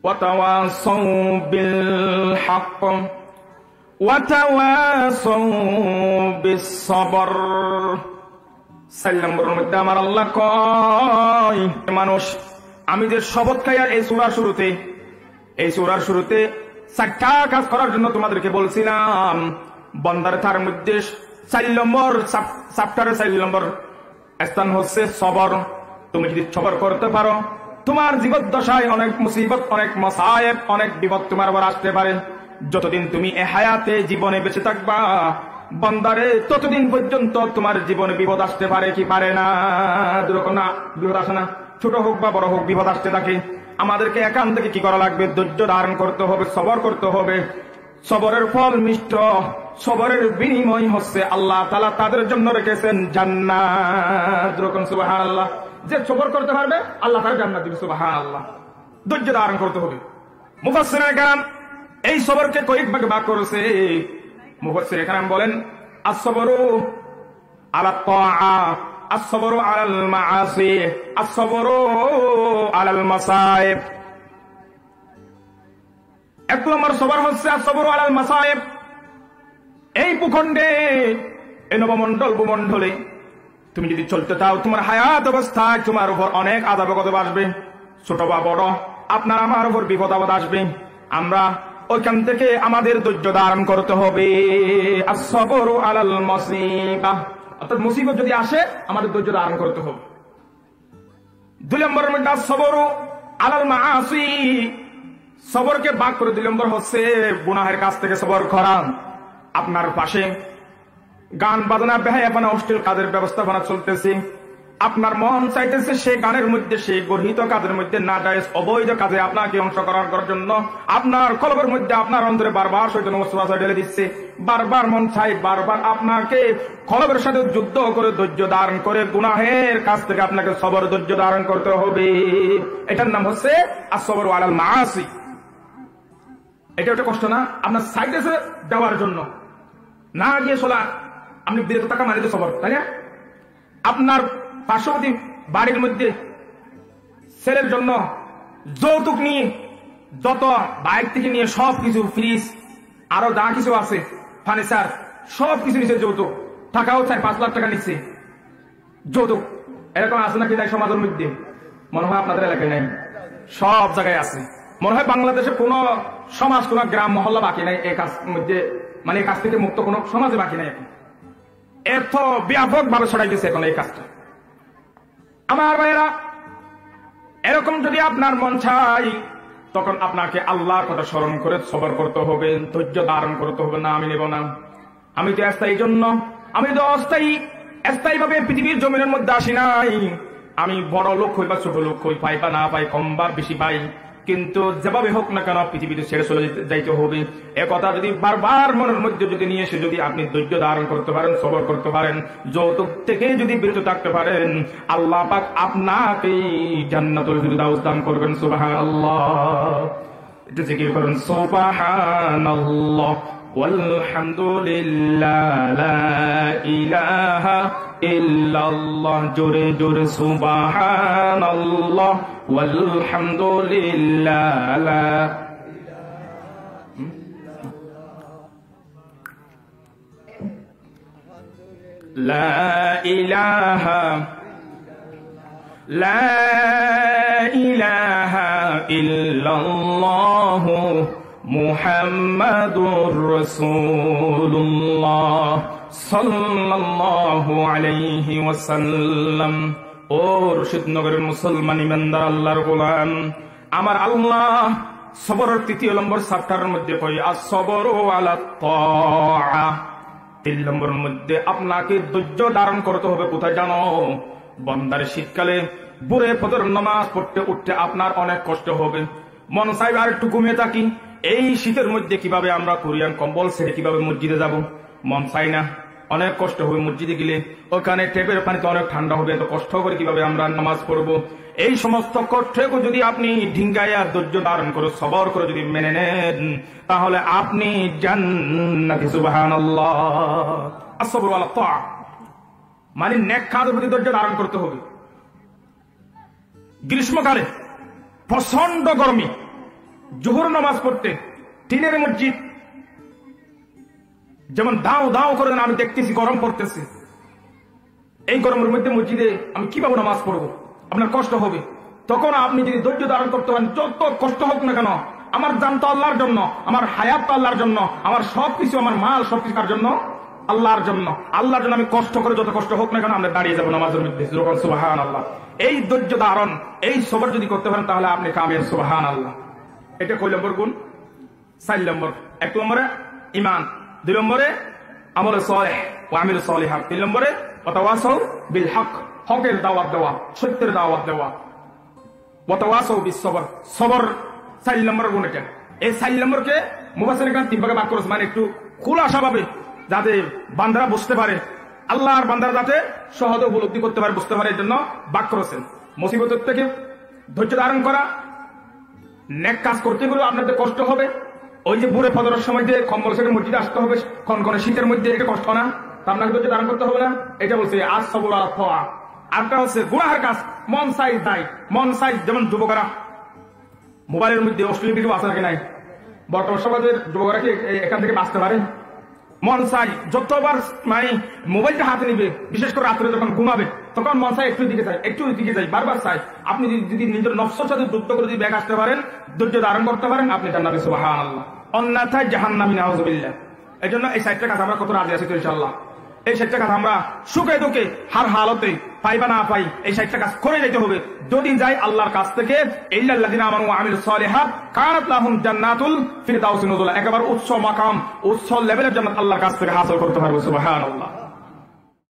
Speaker 1: ওয়াতাওয়াসাউ বিল হক ওয়াতাওয়াসাউ বিস সবর। 4 নম্বরের মধ্যে আমার আল্লাহ কয়, মানুষ আমি যে শপথ খাইয়া এই সূরার শুরুতে 4টা কাজ করার জন্য তোমাদেরকে বলছিলাম, বান্দার তার মধ্যে 4 নম্বর চ্যাপ্টারে 4 নম্বর স্থান হচ্ছে সবর। তুমি যদি সবর করতে পারো, তোমার জীবদ্দশায় অনেক মুসিবত, অনেক মাসায়েব, অনেক বিপদ তোমার আবার আসতে পারে। যতদিন তুমি এ হায়াতে জীবনে বেঁচে থাকবা বান্দারে, ততদিন পর্যন্ত তোমার জীবনে বিপদ আসতে পারে কি পারে না? বিপদ আসে না? ছোট হোক বা বড় হোক বিপদ আসতে থাকে। আমাদেরকে একান থেকে কি করা লাগবে? ধৈর্য ধারণ করতে হবে, সবর করতে হবে। সবরের ফল মিষ্ট, সবরের বিনিময় হচ্ছে আল্লাহ তাআলা তাদের জন্য রেখেছেন জান্নাত। সুবহানাল্লাহ। যে সবর করতে পারবে আল্লাহ তাআলা জান্নাত দিবে। সুবহানাল্লাহ। ধৈর্য ধারণ করতে হবে। মুফাসসিরিনে কেরাম এই সবরকে কয়েক ভাগে ভাগ করেছে। মুফাসসিরিনে কেরাম বলেন, আস-সবরু আলা তাআ, আস-সবরু আলাল মাআসি, আস-সবরু আলাল মাসায়েব। 1 নম্বর সবর হচ্ছে আস-সবরু আলাল মাসায়েব। এই ভূখণ্ডে, এই নবমণ্ডল ভূমণ্ডলে তুমি যদি চলতে চাও, তোমার হায়াত অবস্থায় তোমার উপর অনেক আযাব গজব আসবে, ছোট বা বড়, আপনার আমার উপর বিপদ আপদ আসবে। আমরা ওইখান থেকে আমাদের ধৈর্য ধারণ করতে হবে। আস-সবরু আলাল মুসিবা, অর্থাৎ মুসিবত যদি আসে আমাদের ধৈর্য ধারণ করতে হবে। 2 নম্বরের মধ্যে আস-সবরু আলাল মাআসি, সবরকে ভাগ করে 2 নম্বর হচ্ছে গুনাহের কাছ থেকে সবর করা। আপনার পাশে গান বাজনা, বেহায়াপনা, অশ্লীল কাজের ব্যবস্থাপনা চলতেছে, আপনার মন চাইতেছে সেই গানের মধ্যে, সেই গর্হিত কাজের মধ্যে, না জায়েজ অবৈধ কাজে আপনাকে অংশগ্রহণ করার জন্য আপনার কলবের মধ্যে, আপনার অন্তরে বারবার শয়তান ওয়াসওয়াসা ঢেলে দিচ্ছে। বারবার মন চাই, বারবার আপনাকে কলবের সাথে যুদ্ধ করে ধৈর্য ধারণ করে গুনাহের কাছ থেকে আপনাকে সবর, ধৈর্য ধারণ করতে হবে। এটার নাম হচ্ছে আস-সবরু আলাল মাআসি। এটা একটা কষ্ট না? আপনার সাইডে দেওয়ার জন্য না গিয়ে চলা, আপনি বিরত থাকা মানে তো সবর, তাই না? আপনার পার্শ্ববর্তী বাড়ির মধ্যে ছেলের জন্য যৌতুক নিয়ে, যত বাইক থেকে নিয়ে সবকিছু, ফ্রিজ আরো যা কিছু আছে, ফার্নিচার, সবকিছু নিচ্ছে যৌতুক। টাকাও 4-5 লাখ টাকা নিচ্ছে যৌতুক। এরকম আছে নাকি তাই সমাজের মধ্যে? মনে হয় আপনাদের এলাকায় নাই, সব জায়গায় আছে। মনে হয় বাংলাদেশে কোন সমাজ, কোন গ্রাম মহল্লা বাকি নাই এই কাজ মধ্যে, মানে এই কাজ থেকে মুক্ত কোন সমাজে বাকি নাই। এখন এত ব্যাপক ভাবে ছড়াই গেছে এখন এই কাজটা। আমার ভাইয়েরা, এরকম যদি আপনার মন চাই, তখন আপনাকে আল্লাহর কথা স্মরণ করে সবর করতে হবে, ধৈর্য ধারণ করতে হবে। না আমি নেব না, আমি তো স্থায়ী জন্য, আমি তো স্থায়ী ভাবে পৃথিবীর জমিনের মধ্যে আসি নাই। আমি বড় লোক হই বা ছোট লোক হই, পাই বা না পাই, কম বা বেশি পাই, কিন্তু যেভাবে হোক না কেন পৃথিবীতে ছেড়ে চলে যাইতে হবে। একথা যদি বারবার মনের মধ্যে যদি নিয়ে এসে যদি আপনি ধৈর্য ধারণ করতে পারেন, সবর করতে পারেন, যৌতুক থেকে যদি বিরত থাকতে পারেন, আল্লাহ পাক আপনাকে জান্নাতুল ফিরদাউস দান করবেন। সুবহানাল্লাহ। এটা জিকির করেন, সুবহানাল্লাহ ওয়ালহামদুলিল্লাহ লা ইলাহা ইল্লাল্লাহ। জোরে জোরে সুবহানাল্লাহ ওয়ালহামদুলিল্লাহ লা ইলাহা ইল্লাল্লাহ মুহাম্মাদুর রাসূলুল্লাহ সাল্লাল্লাহু আলাইহি ওয়াসাল্লাম। ও রশিদনগরের মুসলমান ইমানদার আল্লাহর গোলাম, আমার আল্লাহ সবরের 3 নম্বর চ্যাপ্টারের মধ্যে কই আস-সবরু আলা তাআ। 3 নম্বরের মধ্যে আপনাকে ধৈর্য ধারণ করতে হবে। কোথায় জানো? বান্দার শীতকালে বুড়ে ফজর নামাজ পড়তে উঠতে আপনার অনেক কষ্ট হবে, মন চাইবে আর একটু ঘুমিয়ে থাকি। এই শীতের মধ্যে কিভাবে আমরা কোরিয়ান কম্বল ছেড়ে কিভাবে মসজিদে যাব? মন চাই না, অনেক কষ্ট হবে। মসজিদে গেলে ওখানে টেপের পানিতে অনেক ঠান্ডা হবে, এত কষ্ট করে কিভাবে আমরা নামাজ পড়বো? এই সমস্ত কষ্টকে যদি আপনি ঢিঙ্গাইয়া ধৈর্য ধারণ করে সবর করে যদি মেনে নেন, তাহলে আপনি জান্নাতি। সুবহানাল্লাহ। আস-সবরু আলা তাআ মানে নেক কাজের প্রতি ধৈর্য ধারণ করতে হবে। গ্রীষ্মকালে প্রচন্ড গরমে জোহর নামাজ পড়তে টিনের মসজিদ যেমন দাও দাও করে আমি দেখতেছি গরম পড়তেছে, এই গরমের মধ্যে মসজিদে আমি কিভাবে নামাজ পড়বো, আপনার কষ্ট হবে। তখন আপনি যদি ধৈর্য ধারণ করতে পারেন, যত কষ্ট হোক না কেন, আমার জান তো আল্লাহর জন্য, আমার হায়াত তো আল্লাহর জন্য, আমার সবকিছু, আমার মাল সবকিছু কার জন্য? আল্লাহর জন্য। আল্লাহর জন্য আমি কষ্ট করে, যত কষ্ট হোক না কেন আমরা দাঁড়িয়ে যাবো নামাজের মধ্যে। সুবহানাল্লাহ। এই ধৈর্য ধারণ, এই সবর যদি করতে পারেন তাহলে আপনি কামিয়াব। সুবহানাল্লাহ। এটা কয় নম্বর গুণ? 4 নম্বর। 1 নম্বরে ঈমান, 2 নম্বরে আমল সালেহ ওয়া আমিল সালিহাত, 3 নম্বরে ওয়াতাওয়াসাউ বিল হক, হকের দাওয়াত দেওয়া, সত্যের দাওয়াত দেওয়া, ওয়াতাওয়াসাউ বিস সবর, সবর 4 নম্বর গুণ এটা। এই 4 নম্বরকে মুফাসসিরিন 3 ভাগে ভাগ করেছে, মানে একটু খোলাসাভাবে যাতে বান্দারা বুঝতে পারে, আল্লাহর বান্দারা যাতে সহজে উপলব্ধি করতে পারে, বুঝতে পারে, এর জন্য ভাগ করেছেন। মুসিবতের থেকে ধৈর্য ধারণ করা, নেক কাজ করতে গেলে আপনাদের কষ্ট হবে। ওই যে ভোরে ফজরের সময় যে কম্বল ছেড়ে মসজিদে আসতে হবে কনকনে শীতের মধ্যে, এটা কষ্ট না? আপনাকে ধৈর্য ধারণ করতে হবে না? এটা বলছে আজ সবর আল ফা। আরেকটা হচ্ছে গুনাহের কাজ, মন চাই তাই, মন চাই, যেমন যুবকরা মোবাইলের মধ্যে অশ্লীল ভিডিও আছে নাকি নাই? বর্তমান সমাজের যুবকরা কি এখান থেকে বাঁচতে পারে? মন চাই যতবার মানে মোবাইলটা হাতে নিবে, বিশেষ করে রাত্রে যখন ঘুমাবে, তখন মন চাই একটু দিকে চাই, একটু দিকে চাই, বারবার চাই। আপনি যদি নিজের নফসের সাথে যুদ্ধ করে যদি ব্যাগ আসতে পারেন, ধৈর্য ধারণ করতে পারেন, আপনি জান্নাতে। সুবহানাল্লাহ। অন্যথায় জাহান্নামী, নাউযুবিল্লাহ। এই জন্য এই 4টা কাজ আমরা কত রাজি আছি তো ইনশাআল্লাহ। এই 4টা কাজ আমরা সুখে দুঃখে হার হালতে পাই বা না পাই, এই 4টা কাজ করে যেতে হবে। যদি যাই আল্লাহর কাছ থেকে, ইল্লাল্লাযিনা আমানু ওয়া আমিলুস সালিহাত কানাত লাহুম জান্নাতুল ফিরদাউসি নুজুলা, একেবারে উচ্চ মাকাম, উচ্চ লেভেলের জান্নাত আল্লাহর কাছ থেকে হাসিল করতে পারবো। সুবহানাল্লাহ।